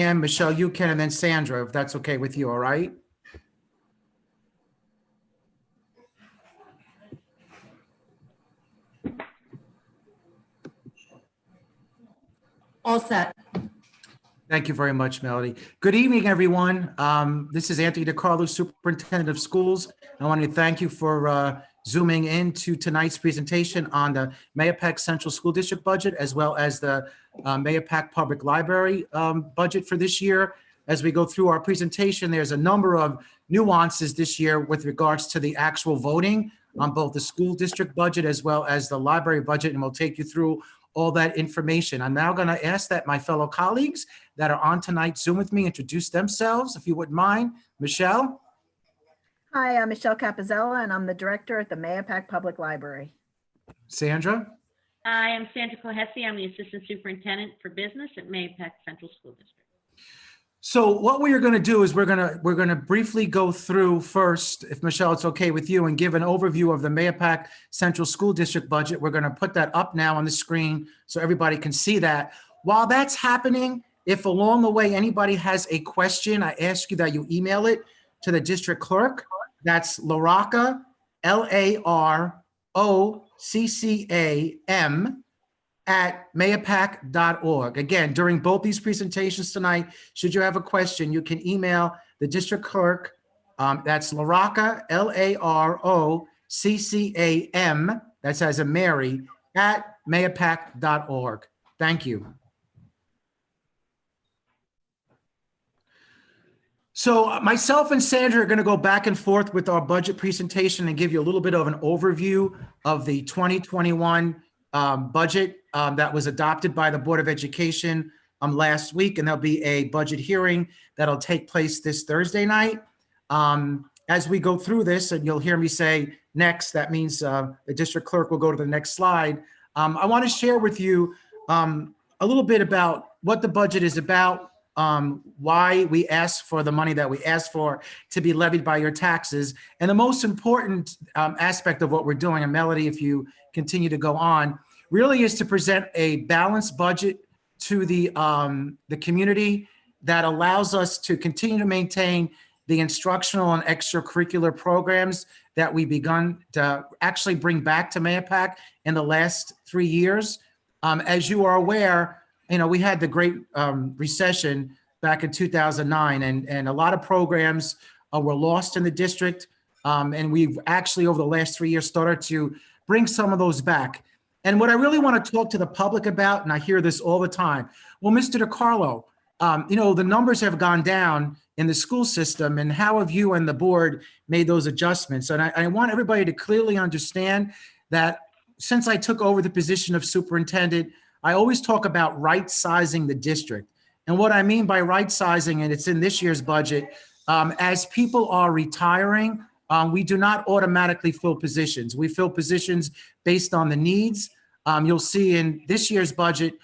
And Michelle, you can, and then Sandra, if that's okay with you, all right? All set. Thank you very much, Melody. Good evening, everyone. This is Anthony DiCarlo, Superintendent of Schools. I want to thank you for zooming into tonight's presentation on the Mahopac Central School District budget, as well as the Mahopac Public Library budget for this year. As we go through our presentation, there's a number of nuances this year with regards to the actual voting on both the school district budget as well as the library budget, and we'll take you through all that information. I'm now going to ask that my fellow colleagues that are on tonight's Zoom with me introduce themselves, if you wouldn't mind. Michelle? Hi, I'm Michelle Capizella, and I'm the director at the Mahopac Public Library. Sandra? Hi, I'm Sandra Cohesi. I'm the Assistant Superintendent for Business at Mahopac Central School District. So what we are going to do is we're going to briefly go through first, if Michelle, it's okay with you, and give an overview of the Mahopac Central School District budget. We're going to put that up now on the screen so everybody can see that. While that's happening, if along the way anybody has a question, I ask you that you email it to the district clerk. That's Larocca, LAROCCAM, at mahopac.org. Again, during both these presentations tonight, should you have a question, you can email the district clerk. That's Larocca, LAROCCAM, that's as a Mary, at mahopac.org. Thank you. So myself and Sandra are going to go back and forth with our budget presentation and give you a little bit of an overview of the 2021 budget that was adopted by the Board of Education last week, and there'll be a budget hearing that'll take place this Thursday night. As we go through this, and you'll hear me say next, that means the district clerk will go to the next slide. I want to share with you a little bit about what the budget is about, why we ask for the money that we ask for to be levied by your taxes, and the most important aspect of what we're doing, and Melody, if you continue to go on, really is to present a balanced budget to the community that allows us to continue to maintain the instructional and extracurricular programs that we begun to actually bring back to Mahopac in the last 3 years. As you are aware, we had the Great Recession back in 2009, and a lot of programs were lost in the district. And we've actually, over the last 3 years, started to bring some of those back. And what I really want to talk to the public about, and I hear this all the time, well, Mr. DiCarlo, the numbers have gone down in the school system, and how have you and the board made those adjustments? And I want everybody to clearly understand that since I took over the position of superintendent, I always talk about right-sizing the district. And what I mean by right-sizing, and it's in this year's budget, as people are retiring, we do not automatically fill positions. We fill positions based on the needs. You'll see in this year's budget,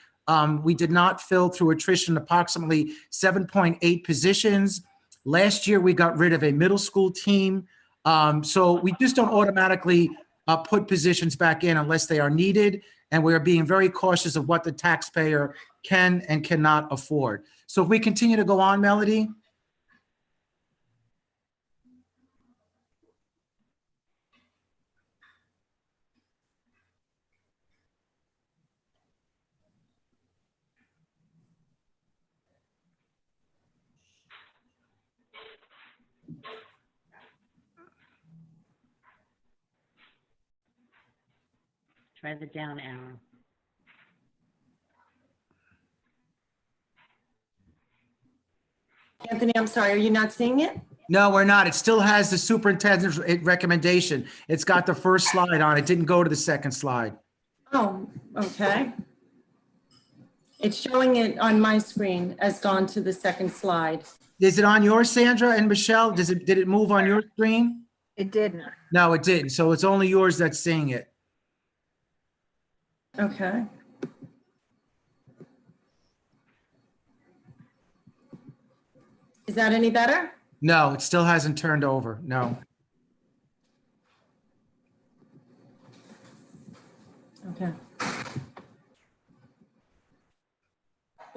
we did not fill through attrition approximately 7.8 positions. Last year, we got rid of a middle school team. So we just don't automatically put positions back in unless they are needed. And we're being very cautious of what the taxpayer can and cannot afford. So if we continue to go on, Melody. Try the down arrow. Anthony, I'm sorry, are you not seeing it? No, we're not. It still has the superintendent's recommendation. It's got the first slide on. It didn't go to the second slide. Oh, okay. It's showing it on my screen as gone to the second slide. Is it on yours, Sandra and Michelle? Did it move on your screen? It didn't. No, it didn't. So it's only yours that's seeing it. Okay. Is that any better? No, it still hasn't turned over. No. Okay.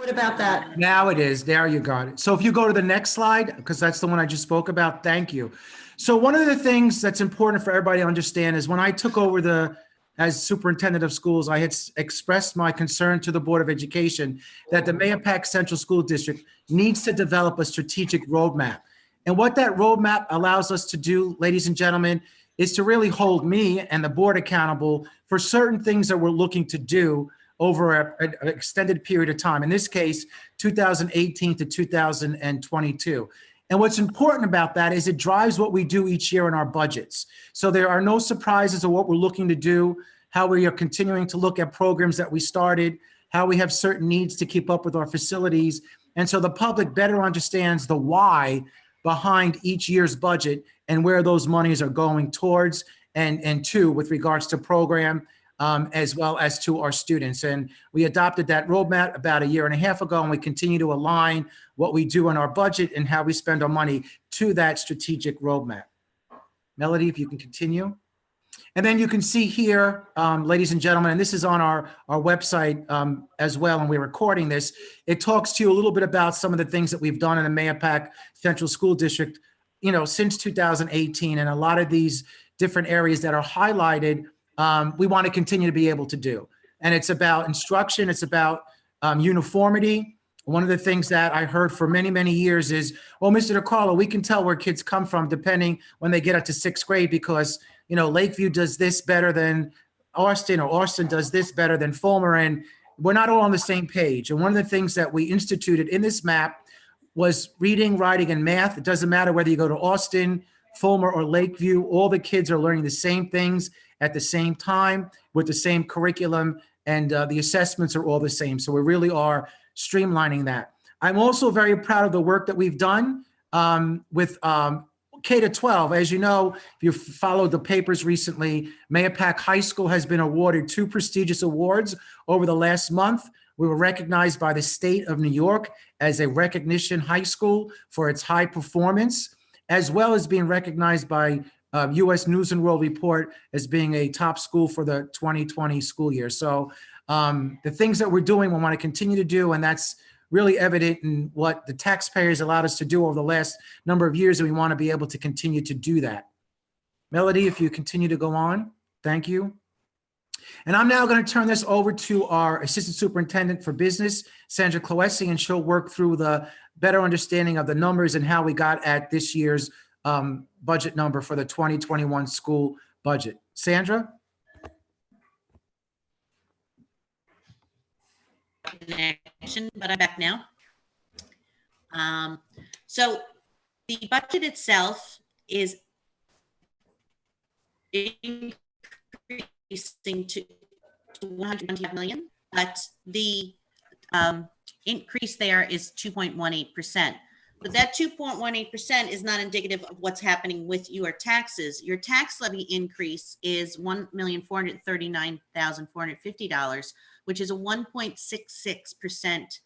What about that? Now it is. There you got it. So if you go to the next slide, because that's the one I just spoke about. Thank you. So one of the things that's important for everybody to understand is when I took over as superintendent of schools, I had expressed my concern to the Board of Education that the Mahopac Central School District needs to develop a strategic roadmap. And what that roadmap allows us to do, ladies and gentlemen, is to really hold me and the board accountable for certain things that we're looking to do over an extended period of time. In this case, 2018 to 2022. And what's important about that is it drives what we do each year in our budgets. So there are no surprises of what we're looking to do, how we are continuing to look at programs that we started, how we have certain needs to keep up with our facilities. And so the public better understands the why behind each year's budget and where those monies are going towards and to with regards to program, as well as to our students. And we adopted that roadmap about 1.5 years ago, and we continue to align what we do in our budget and how we spend our money to that strategic roadmap. Melody, if you can continue. And then you can see here, ladies and gentlemen, and this is on our website as well, and we're recording this. It talks to you a little bit about some of the things that we've done in the Mahopac Central School District, since 2018, and a lot of these different areas that are highlighted, we want to continue to be able to do. And it's about instruction. It's about uniformity. One of the things that I heard for many, many years is, well, Mr. DeCarlo, we can tell where kids come from depending when they get up to 6th grade because, Lakeview does this better than Austin, or Austin does this better than Fulmer. And we're not all on the same page. And one of the things that we instituted in this map was reading, writing, and math. It doesn't matter whether you go to Austin, Fulmer, or Lakeview, all the kids are learning the same things at the same time with the same curriculum, and the assessments are all the same. So we really are streamlining that. I'm also very proud of the work that we've done with K to 12. As you know, if you've followed the papers recently, Mahopac High School has been awarded 2 prestigious awards over the last month. We were recognized by the state of New York as a recognition high school for its high performance, as well as being recognized by U.S. News and World Report as being a top school for the 2020 school year. So the things that we're doing, we want to continue to do, and that's really evident in what the taxpayers allowed us to do over the last number of years, and we want to be able to continue to do that. Melody, if you continue to go on, thank you. And I'm now going to turn this over to our Assistant Superintendent for Business, Sandra Cloesi, and she'll work through the better understanding of the numbers and how we got at this year's budget number for the 2021 school budget. Sandra? Connection, but I'm back now. So the budget itself is increasing to 125 million, but the increase there is 2.18%. But that 2.18% is not indicative of what's happening with your taxes. Your tax levy increase is $1,439,450, which is a 1.66%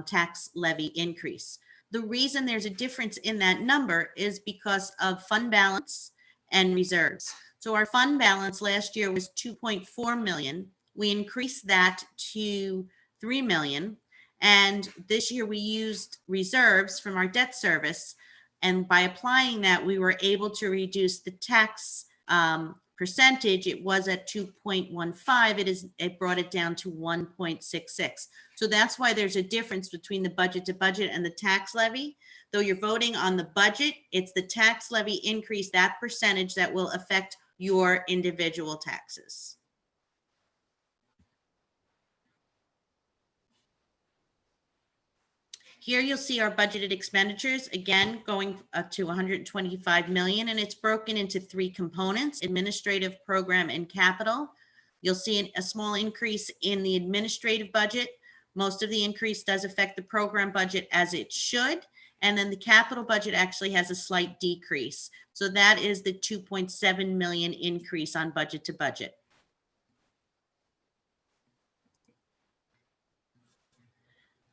tax levy increase. The reason there's a difference in that number is because of fund balance and reserves. So our fund balance last year was 2.4 million. We increased that to 3 million. And this year we used reserves from our debt service. And by applying that, we were able to reduce the tax percentage. It was at 2.15. It brought it down to 1.66. So that's why there's a difference between the budget to budget and the tax levy. Though you're voting on the budget, it's the tax levy increase, that percentage, that will affect your individual taxes. Here you'll see our budgeted expenditures, again, going up to 125 million, and it's broken into 3 components: administrative, program, and capital. You'll see a small increase in the administrative budget. Most of the increase does affect the program budget, as it should. And then the capital budget actually has a slight decrease. So that is the 2.7 million increase on budget to budget.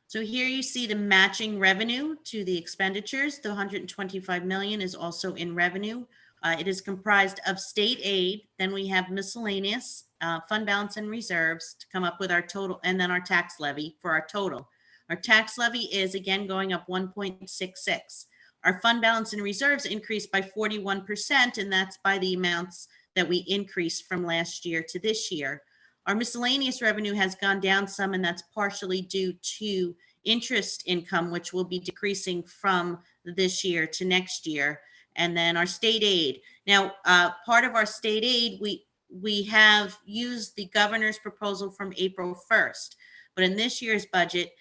So here you see the matching revenue to the expenditures. The 125 million is also in revenue. It is comprised of state aid. Then we have miscellaneous, fund balance and reserves to come up with our total, and then our tax levy for our total. Our tax levy is again going up 1.66. Our fund balance and reserves increased by 41%, and that's by the amounts that we increased from last year to this year. Our miscellaneous revenue has gone down some, and that's partially due to interest income, which will be decreasing from this year to next year. And then our state aid. Now, part of our state aid, we have used the governor's proposal from April 1st, but in this year's budget,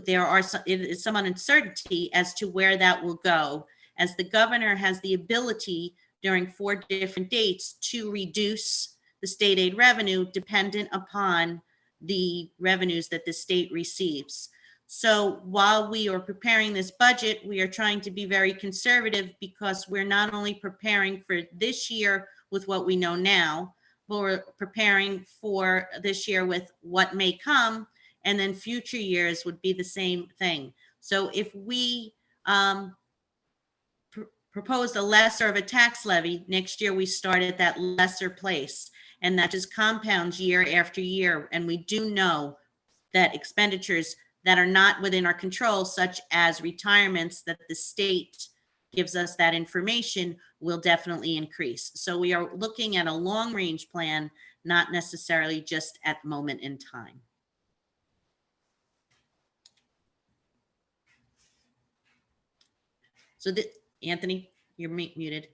there are some uncertainty as to where that will go, as the governor has the ability during 4 different dates to reduce the state aid revenue dependent upon the revenues that the state receives. So while we are preparing this budget, we are trying to be very conservative because we're not only preparing for this year with what we know now, but we're preparing for this year with what may come, and then future years would be the same thing. So if we proposed a lesser of a tax levy, next year we start at that lesser place, and that just compounds year after year. And we do know that expenditures that are not within our control, such as retirements that the state gives us that information, will definitely increase. So we are looking at a long range plan, not necessarily just at the moment in time. So Anthony, you're muted.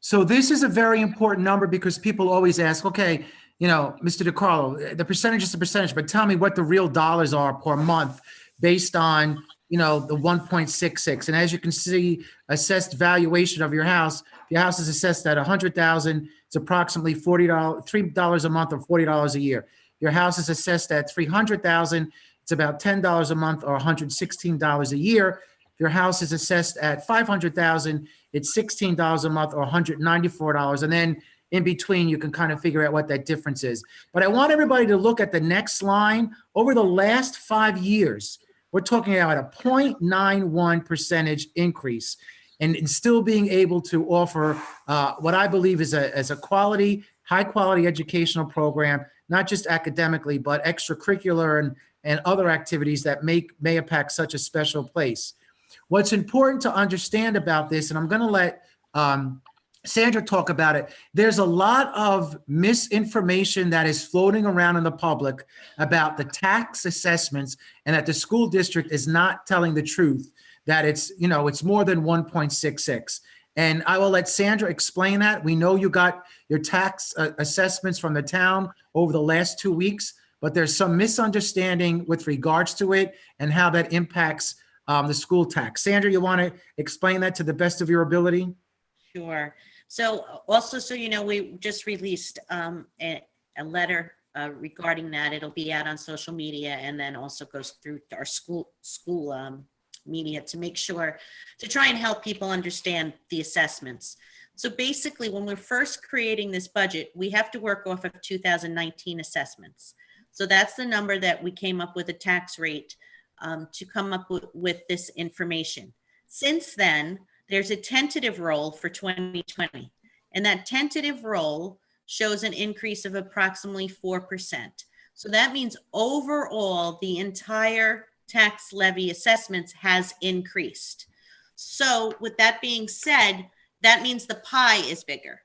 So this is a very important number because people always ask, okay, you know, Mr. DiCarlo, the percentage is the percentage, but tell me what the real dollars are per month based on, you know, the 1.66. And as you can see, assessed valuation of your house, if your house is assessed at $100,000, it's approximately $3 a month or $40 a year. Your house is assessed at $300,000, it's about $10 a month or $116 a year. If your house is assessed at $500,000, it's $16 a month or $194. And then in between, you can kind of figure out what that difference is. But I want everybody to look at the next line. Over the last 5 years, we're talking about a 0.91% increase and still being able to offer what I believe is a quality, high quality educational program, not just academically, but extracurricular and other activities that make Mahopac such a special place. What's important to understand about this, and I'm going to let Sandra talk about it, there's a lot of misinformation that is floating around in the public about the tax assessments and that the school district is not telling the truth, that it's, you know, it's more than 1.66. And I will let Sandra explain that. We know you got your tax assessments from the town over the last 2 weeks, but there's some misunderstanding with regards to it and how that impacts the school tax. Sandra, you want to explain that to the best of your ability? Sure. So also, so you know, we just released a letter regarding that. It'll be out on social media and then also goes through our school media to make sure to try and help people understand the assessments. So basically, when we're first creating this budget, we have to work off of 2019 assessments. So that's the number that we came up with a tax rate to come up with this information. Since then, there's a tentative roll for 2020, and that tentative roll shows an increase of approximately 4%. So that means overall, the entire tax levy assessments has increased. So with that being said, that means the pie is bigger.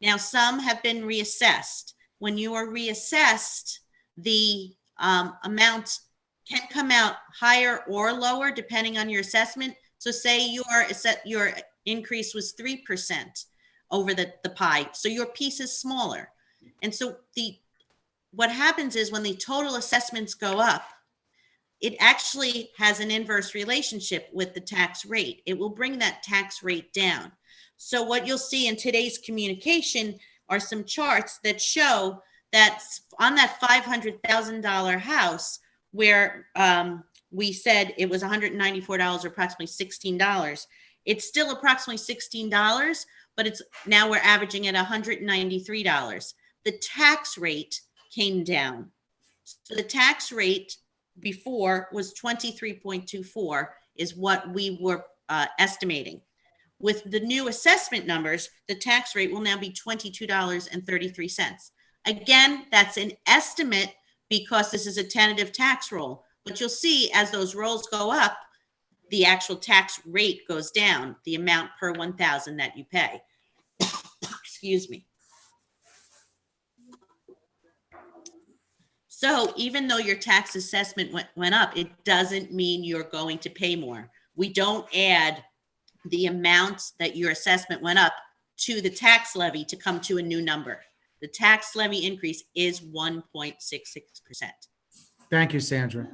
Now, some have been reassessed. When you are reassessed, the amount can come out higher or lower depending on your assessment. So say your increase was 3% over the pie, so your piece is smaller. And so what happens is when the total assessments go up, it actually has an inverse relationship with the tax rate. It will bring that tax rate down. So what you'll see in today's communication are some charts that show that on that $500,000 house where we said it was $194 or approximately $16. It's still approximately $16, but it's now we're averaging at $193. The tax rate came down. So the tax rate before was 23.24 is what we were estimating. With the new assessment numbers, the tax rate will now be $22.33. Again, that's an estimate because this is a tentative tax roll. But you'll see as those rolls go up, the actual tax rate goes down, the amount per 1,000 that you pay. Excuse me. So even though your tax assessment went up, it doesn't mean you're going to pay more. We don't add the amount that your assessment went up to the tax levy to come to a new number. The tax levy increase is 1.66%. Thank you, Sandra.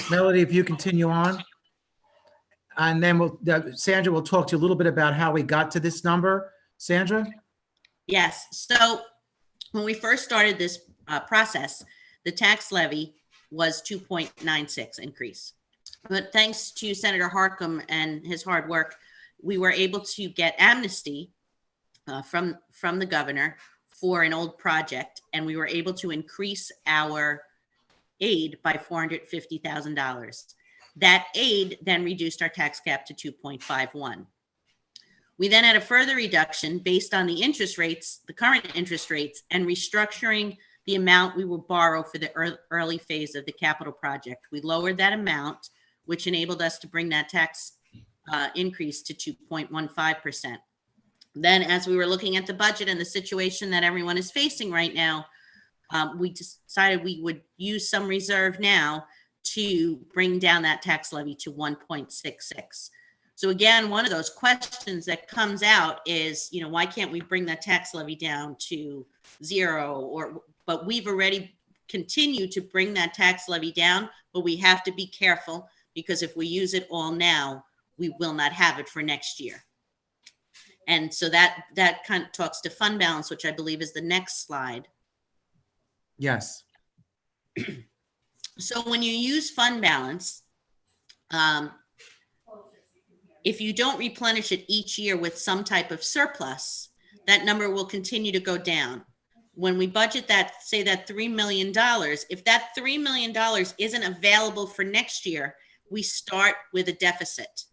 Melody, if you continue on. And then Sandra will talk to you a little bit about how we got to this number. Sandra? Yes. So when we first started this process, the tax levy was 2.96 increase. But thanks to Senator Harcum and his hard work, we were able to get amnesty from the governor for an old project, and we were able to increase our aid by $450,000. That aid then reduced our tax cap to 2.51. We then had a further reduction based on the interest rates, the current interest rates, and restructuring the amount we will borrow for the early phase of the capital project. We lowered that amount, which enabled us to bring that tax increase to 2.15%. Then as we were looking at the budget and the situation that everyone is facing right now, we decided we would use some reserve now to bring down that tax levy to 1.66. So again, one of those questions that comes out is, why can't we bring that tax levy down to 0? But we've already continued to bring that tax levy down, but we have to be careful because if we use it all now, we will not have it for next year. And so that kind of talks to fund balance, which I believe is the next slide. Yes. So when you use fund balance, if you don't replenish it each year with some type of surplus, that number will continue to go down. When we budget that, say that $3 million, if that $3 million isn't available for next year, we start with a deficit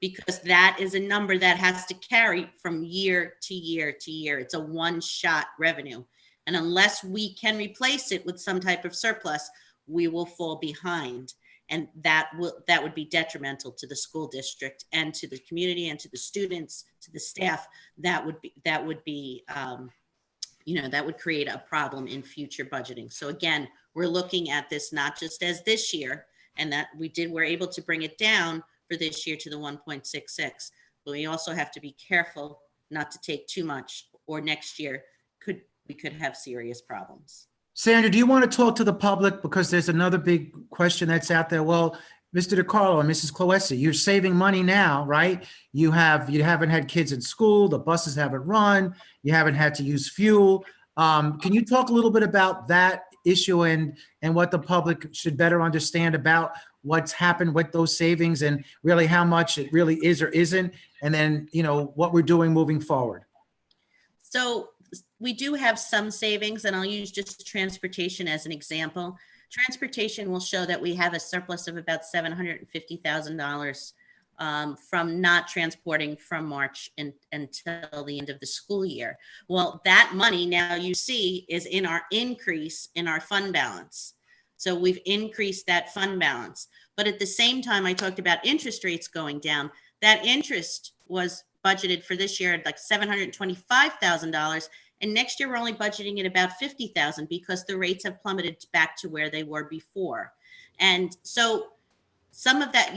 because that is a number that has to carry from year to year to year. It's a one-shot revenue. And unless we can replace it with some type of surplus, we will fall behind. And that would be detrimental to the school district and to the community and to the students, to the staff. That would create a problem in future budgeting. So again, we're looking at this not just as this year, and that we're able to bring it down for this year to the 1.66. But we also have to be careful not to take too much, or next year we could have serious problems. Sandra, do you want to talk to the public? Because there's another big question that's out there. Well, Mr. DiCarlo and Mrs. Cloesi, you're saving money now, right? You haven't had kids in school. The buses haven't run. You haven't had to use fuel. Can you talk a little bit about that issue and what the public should better understand about what's happened with those savings and really how much it really is or isn't, and then, what we're doing moving forward? So we do have some savings, and I'll use just transportation as an example. Transportation will show that we have a surplus of about $750,000 from not transporting from March until the end of the school year. Well, that money now you see is in our increase in our fund balance. So we've increased that fund balance. But at the same time, I talked about interest rates going down. That interest was budgeted for this year at like $725,000. And next year, we're only budgeting at about $50,000 because the rates have plummeted back to where they were before. And so some of that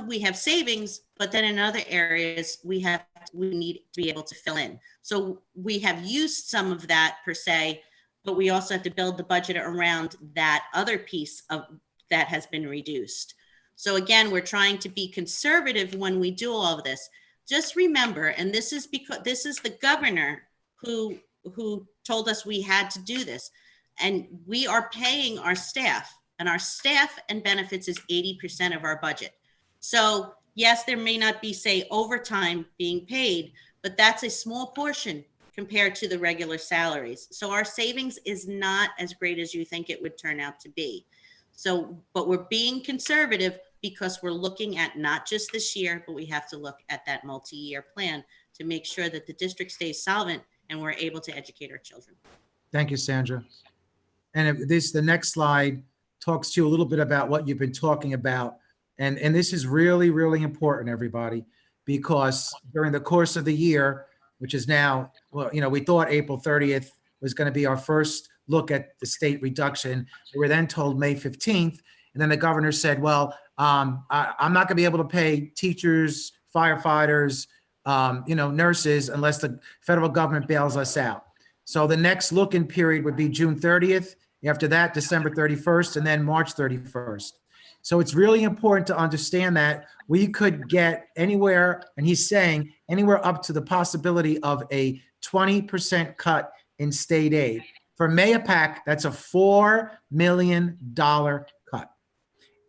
we have savings, but then in other areas we need to be able to fill in. So we have used some of that per se, but we also have to build the budget around that other piece of that has been reduced. So again, we're trying to be conservative when we do all of this. Just remember, and this is because this is the governor who told us we had to do this, and we are paying our staff, and our staff and benefits is 80% of our budget. So yes, there may not be, say, overtime being paid, but that's a small portion compared to the regular salaries. So our savings is not as great as you think it would turn out to be. So, but we're being conservative because we're looking at not just this year, but we have to look at that multi-year plan to make sure that the district stays solvent and we're able to educate our children. Thank you, Sandra. And the next slide talks to you a little bit about what you've been talking about. And this is really, really important, everybody, because during the course of the year, which is now, well, we thought April 30th was going to be our first look at the state reduction. We were then told May 15th. And then the governor said, well, I'm not going to be able to pay teachers, firefighters, nurses unless the federal government bails us out. So the next look-in period would be June 30th. After that, December 31st, and then March 31st. So it's really important to understand that we could get anywhere, and he's saying anywhere up to the possibility of a 20% cut in state aid. For Mahopac, that's a $4 million cut.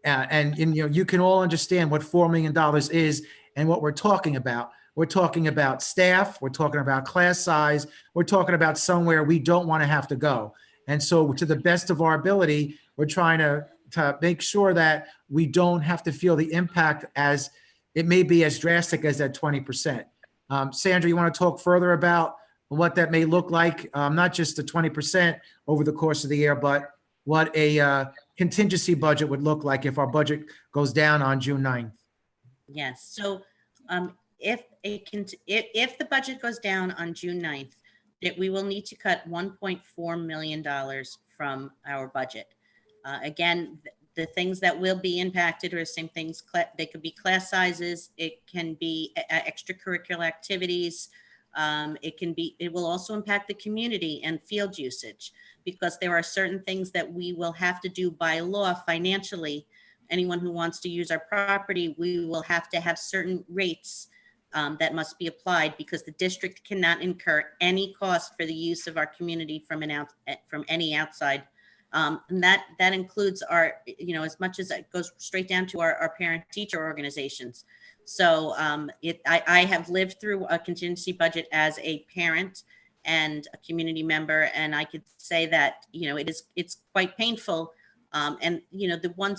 And you can all understand what $4 million is and what we're talking about. We're talking about staff. We're talking about class size. We're talking about somewhere we don't want to have to go. And so to the best of our ability, we're trying to make sure that we don't have to feel the impact as it may be as drastic as that 20%. Sandra, you want to talk further about what that may look like? Not just the 20% over the course of the year, but what a contingency budget would look like if our budget goes down on June 9th. Yes. So if the budget goes down on June 9th, that we will need to cut $1.4 million from our budget. Again, the things that will be impacted are the same things. They could be class sizes. It can be extracurricular activities. It will also impact the community and field usage, because there are certain things that we will have to do by law financially. Anyone who wants to use our property, we will have to have certain rates that must be applied, because the district cannot incur any cost for the use of our community from any outside. And that includes our, as much as it goes straight down to our parent teacher organizations. So I have lived through a contingency budget as a parent and a community member, and I could say that it's quite painful. And the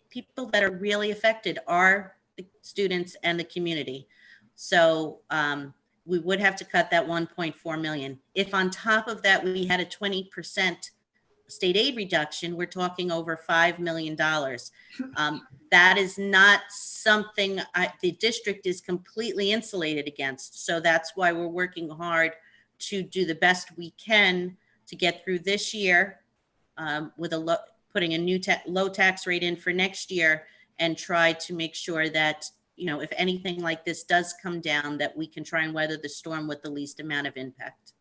people that are really affected are the students and the community. So we would have to cut that 1.4 million. If on top of that we had a 20% state aid reduction, we're talking over $5 million. That is not something the district is completely insulated against. So that's why we're working hard to do the best we can to get through this year with putting a new low tax rate in for next year, and try to make sure that, if anything like this does come down, that we can try and weather the storm with the least amount of impact.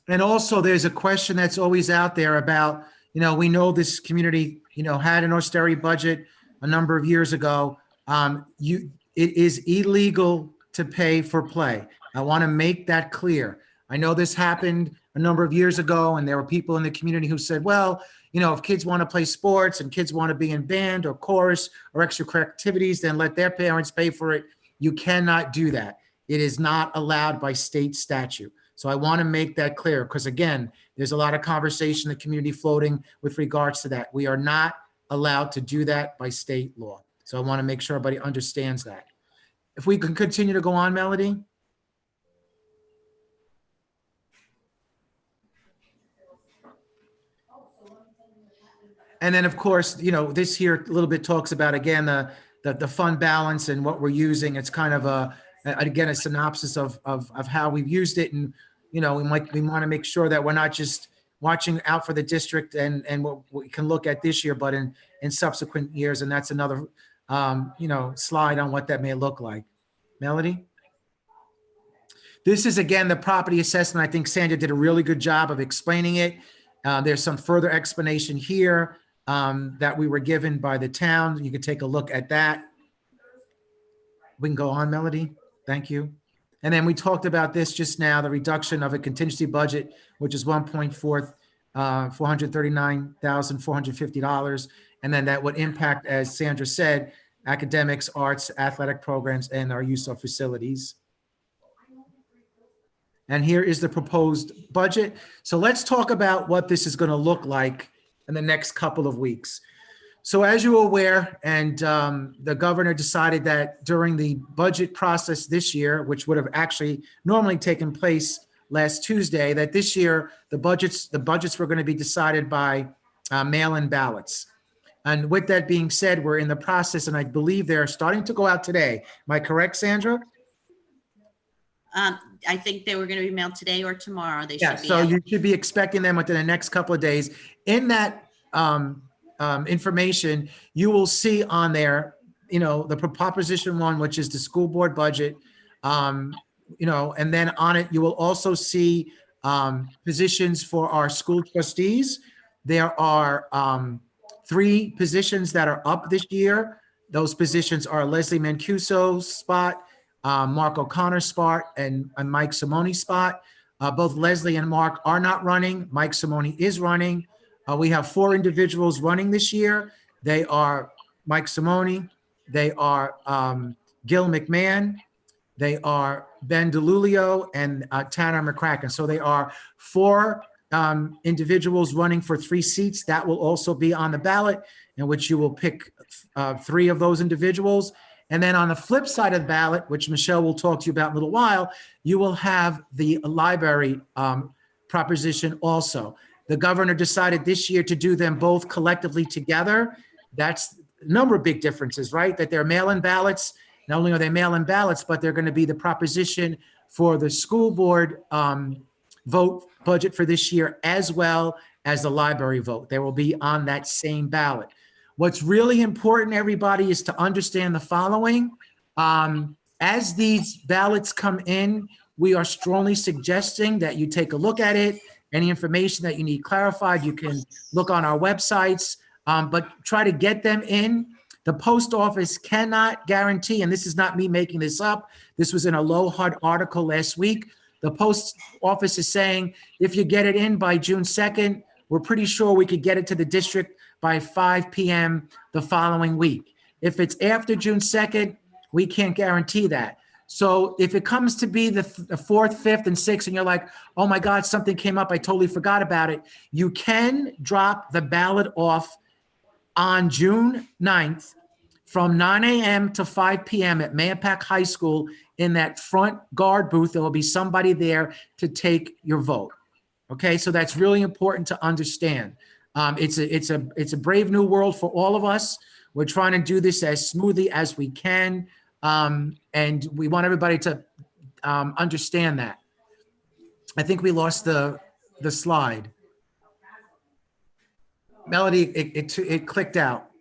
And also there's a question that's always out there about, we know this community, had an austerity budget a number of years ago. It is illegal to pay for play. I want to make that clear. I know this happened a number of years ago, and there were people in the community who said, well, if kids want to play sports and kids want to be in band or chorus or extracurricular activities, then let their parents pay for it. You cannot do that. It is not allowed by state statute. So I want to make that clear, because again, there's a lot of conversation in the community floating with regards to that. We are not allowed to do that by state law. So I want to make sure everybody understands that. If we can continue to go on, Melody. And then, of course, this here a little bit talks about, again, the fund balance and what we're using. It's kind of a synopsis of how we've used it. And, we want to make sure that we're not just watching out for the district and what we can look at this year, but in subsequent years. And that's another, slide on what that may look like. Melody? This is, again, the property assessment. I think Sandra did a really good job of explaining it. There's some further explanation here that we were given by the town. You can take a look at that. We can go on, Melody. Thank you. And then we talked about this just now, the reduction of a contingency budget, which is $439,450. And then that would impact, as Sandra said, academics, arts, athletic programs, and our use of facilities. And here is the proposed budget. So let's talk about what this is going to look like in the next couple of weeks. So as you're aware, and the governor decided that during the budget process this year, which would have actually normally taken place last Tuesday, that this year the budgets were going to be decided by mail-in ballots. And with that being said, we're in the process, and I believe they're starting to go out today. Am I correct, Sandra? I think they were going to be mailed today or tomorrow. They Yeah, should be so out. you should be expecting them within the next couple of days. In that information, you will see on there, the proposition one, which is the school board budget, and then on it, you will also see positions for our school trustees. There are 3 positions that are up this year. Those positions are Leslie Mancuso's spot, Mark O'Connor's spot, and Mike Simone's spot. Both Leslie and Mark are not running. Mike Simone is running. We have 4 individuals running this year. They are Mike Simone, they are Gil McMahon, they are Ben DeLulio, and Tanner McCracken. So they are 4 individuals running for 3 seats. That will also be on the ballot, in which you will pick 3 of those individuals. And then on the flip side of the ballot, which Michelle will talk to you about in a little while, you will have the library proposition also. The governor decided this year to do them both collectively together. That's a number of big differences, right? That they're mail-in ballots. Not only are they mail-in ballots, but they're going to be the proposition for the school board vote budget for this year, as well as the library vote. They will be on that same ballot. What's really important, everybody, is to understand the following. As these ballots come in, we are strongly suggesting that you take a look at it. Any information that you need clarified, you can look on our websites, but try to get them in. The post office cannot guarantee, and this is not me making this up, this was in a Low HUD article last week. The post office is saying, if you get it in by June 2nd, we're pretty sure we could get it to the district by 5 p.m. the following week. If it's after June 2nd, we can't guarantee that. So if it comes to be the 4th, 5th, and 6th, and you're like, oh my God, something came up, I totally forgot about it, you can drop the ballot off on June 9th from 9 a.m. to 5 p.m. at Mahopac High School. In that front guard booth, there will be somebody there to take your vote. Okay, so that's really important to understand. It's a brave new world for all of us. We're trying to do this as smoothly as we can. And we want everybody to understand that. I think we lost the slide. Melody, it clicked out.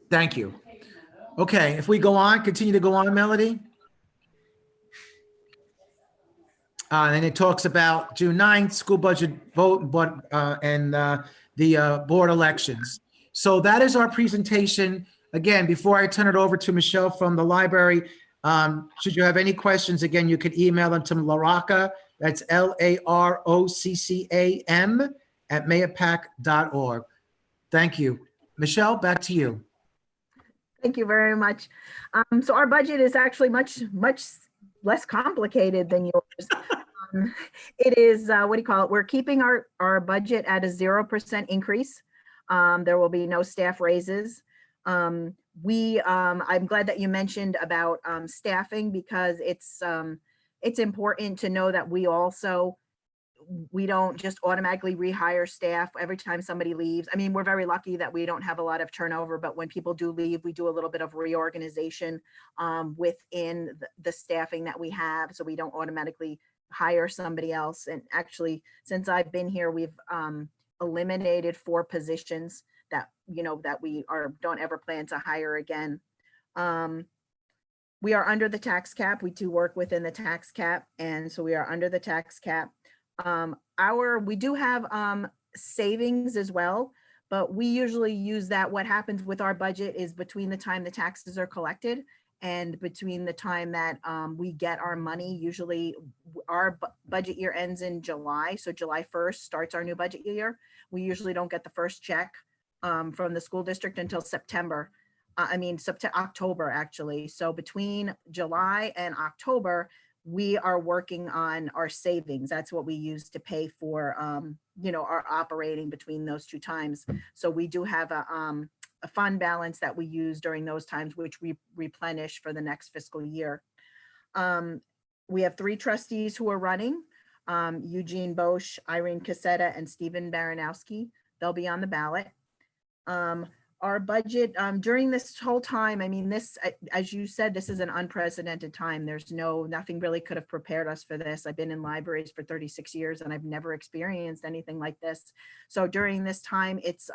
Thank you. Okay, if we go on, continue to go on, Melody. And it talks about June 9th, school budget vote, and the board elections. So that is our presentation. Again, before I turn it over to Michelle from the library, should you have any questions, again, you can email them to LaRocca, that's LAROCCAM @mahopac.org. Thank you. Michelle, back to you. Thank you very much. So our budget is actually much less complicated than yours. It is, what do you call it? We're keeping our budget at a 0% increase. There will be no staff raises. I'm glad that you mentioned about staffing, because it's important to know that we don't just automatically rehire staff every time somebody leaves. I mean, we're very lucky that we don't have a lot of turnover, but when people do leave, we do a little bit of reorganization within the staffing that we have, so we don't automatically hire somebody else. And actually, since I've been here, we've eliminated 4 positions that we don't ever plan to hire again. We are under the tax cap. We do work within the tax cap, and so we are under the tax cap. We do have savings as well, but we usually use that. What happens with our budget is between the time the taxes are collected and between the time that we get our money. Usually our budget year ends in July, so July 1st starts our new budget year. We usually don't get the first check from the school district until October actually. So between July and October, we are working on our savings. That's what we use to pay for, our operating between those 2 times. So we do have a fund balance that we use during those times, which we replenish for the next fiscal year. We have 3 trustees who are running, Eugene Bosch, Irene Cassetta, and Stephen Baranowski. they'll be on the ballot. Our budget during this whole time, I mean, this, as you said, this is an unprecedented time. There's nothing really could have prepared us for this. I've been in libraries for 36 years and I've never experienced anything like this. So during this time, it's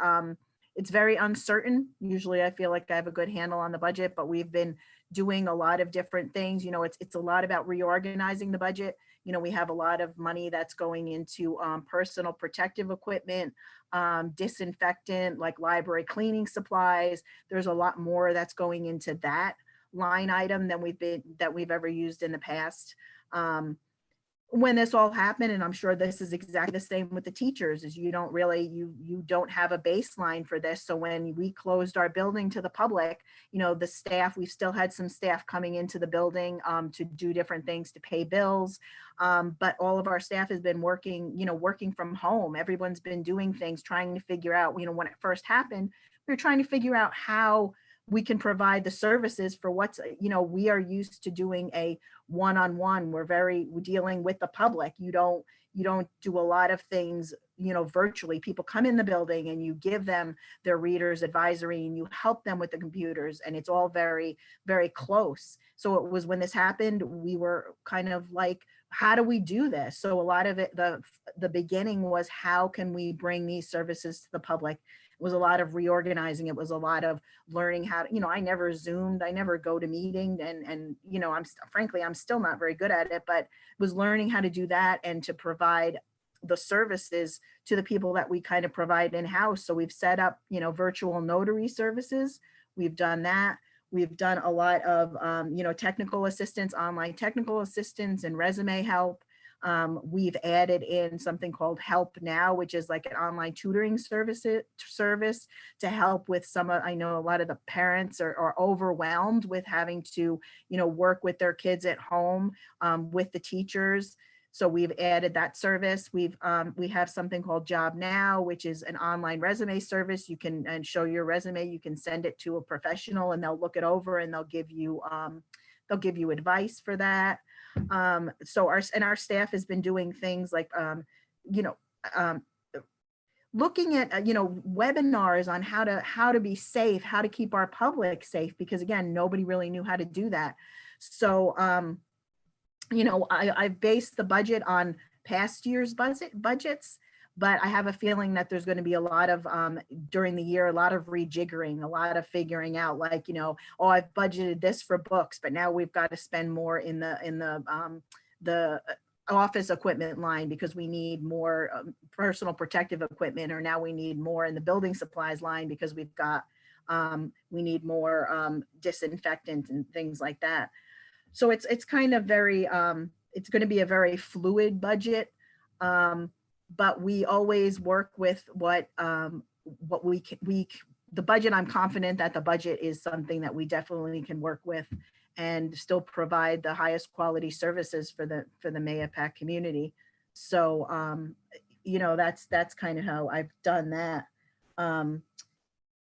very uncertain. Usually I feel like I have a good handle on the budget, but we've been doing a lot of different things. You know, it's a lot about reorganizing the budget. You know, we have a lot of money that's going into personal protective equipment, disinfectant, like library cleaning supplies. There's a lot more that's going into that line item than we've ever used in the past. When this all happened, and I'm sure this is exactly the same with the teachers, is you don't have a baseline for this. So when we closed our building to the public, you know, the staff, we've still had some staff coming into the building to do different things, to pay bills. But all of our staff has been working from home. Everyone's been doing things, trying to figure out, you know, when it first happened, we were trying to figure out how we can provide the services for what's, you know, we are used to doing a one-on-one. We're dealing with the public. You don't do a lot of things, you know, virtually. People come in the building and you give them their readers advisory and you help them with the computers, and it's all very, very close. So it was, when this happened, we were kind of like, how do we do this? So a lot of it, the beginning was, how can we bring these services to the public? It was a lot of reorganizing. It was a lot of learning how to, you know, I never Zoomed, I never go to meeting, and you know, frankly, I'm still not very good at it, but was learning how to do that and to provide the services to the people that we kind of provide in-house. So we've set up, you know, virtual notary services. We've done that. We've done a lot of, you know, technical assistance, online technical assistance, and resume help. We've added in something called Help Now, which is like an online tutoring service to help with I know a lot of the parents are overwhelmed with having to, you know, work with their kids at home with the teachers. So we've added that service. We have something called Job Now, which is an online resume service. You can show your resume, you can send it to a professional and they'll look it over and they'll give you advice for that. So our staff has been doing things like, you know, looking at, you know, webinars on how to be safe, how to keep our public safe, because again, nobody really knew how to do that. So, you know, I've based the budget on past year's budgets, but I have a feeling that there's going to be a lot of, during the year, a lot of rejiggering, a lot of figuring out, like, you know, oh, I've budgeted this for books, but now we've got to spend more in the office equipment line because we need more personal protective equipment, or now we need more in the building supplies line because we need more disinfectant and things like that. So it's kind of very, it's going to be a very fluid budget. But we always work with what the budget. I'm confident that the budget is something that we definitely can work with and still provide the highest quality services for the Mahopac community. So, you know, that's kind of how I've done that.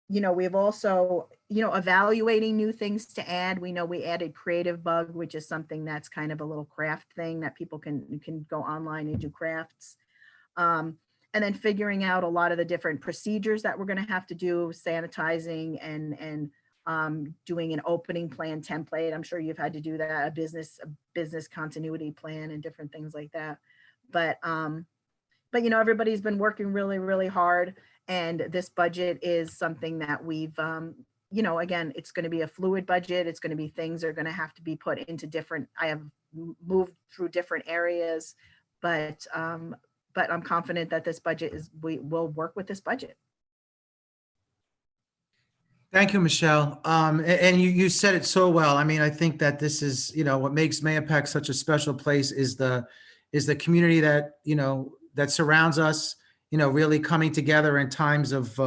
You know, we've also, you know, evaluating new things to add. We know we added Creative Bug, which is something that's kind of a little craft thing that people can go online and do crafts. And then figuring out a lot of the different procedures that we're going to have to do, sanitizing and doing an opening plan template. I'm sure you've had to do that, a business continuity plan and different things like that. But you know, everybody's been working really, really hard. And this budget is something that we've, you know, again, it's going to be a fluid budget. It's going to be things are going to have to be put into different, I have moved through different areas, but I'm confident that this budget we will work with this budget. Thank you, Michelle. And you said it so well. I mean, I think that this is, you know, what makes Mahopac such a special place is the community that, you know, that surrounds us, you know, really coming together in times of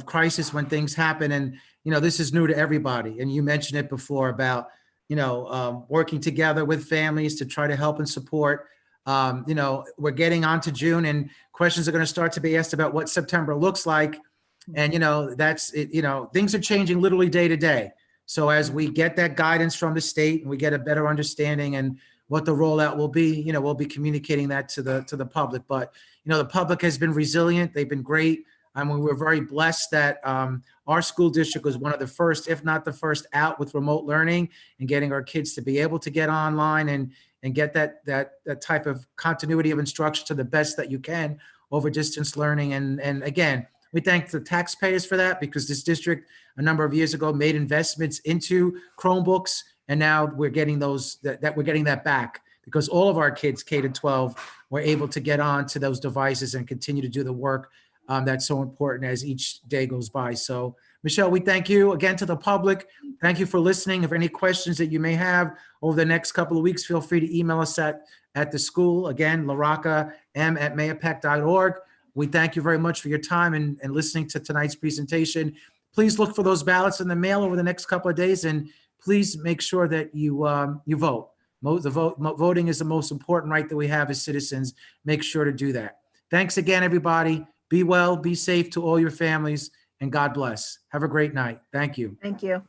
crisis when things happen. And, you know, this is new to everybody. And you mentioned it before about, you know, working together with families to try to help and support. You know, we're getting on to June and questions are going to start to be asked about what September looks like. And, you know, that's it, you know, things are changing literally day to day. So as we get that guidance from the state and we get a better understanding and what the rollout will be, you know, we'll be communicating that to the public. But, you know, the public has been resilient. They've been great. I mean, we're very blessed that our school district was one of the first, if not the first, out with remote learning and getting our kids to be able to get online and get that type of continuity of instruction to the best that you can over distance learning. And again, we thank the taxpayers for that, because this district a number of years ago made investments into Chromebooks, and now we're getting we're getting that back, because all of our kids K to 12 were able to get on to those devices and continue to do the work that's so important as each day goes by. So Michelle, we thank you again. To the public, thank you for listening. If any questions that you may have over the next couple of weeks, feel free to email us at the school. Again, laraka.m@mahopac.org. We thank you very much for your time and listening to tonight's presentation. Please look for those ballots in the mail over the next couple of days, and please make sure that you vote. Voting is the most important right that we have as citizens. Make sure to do that. Thanks again, everybody. Be well, be safe to all your families, and God bless. Have a great night. Thank you. Thank you.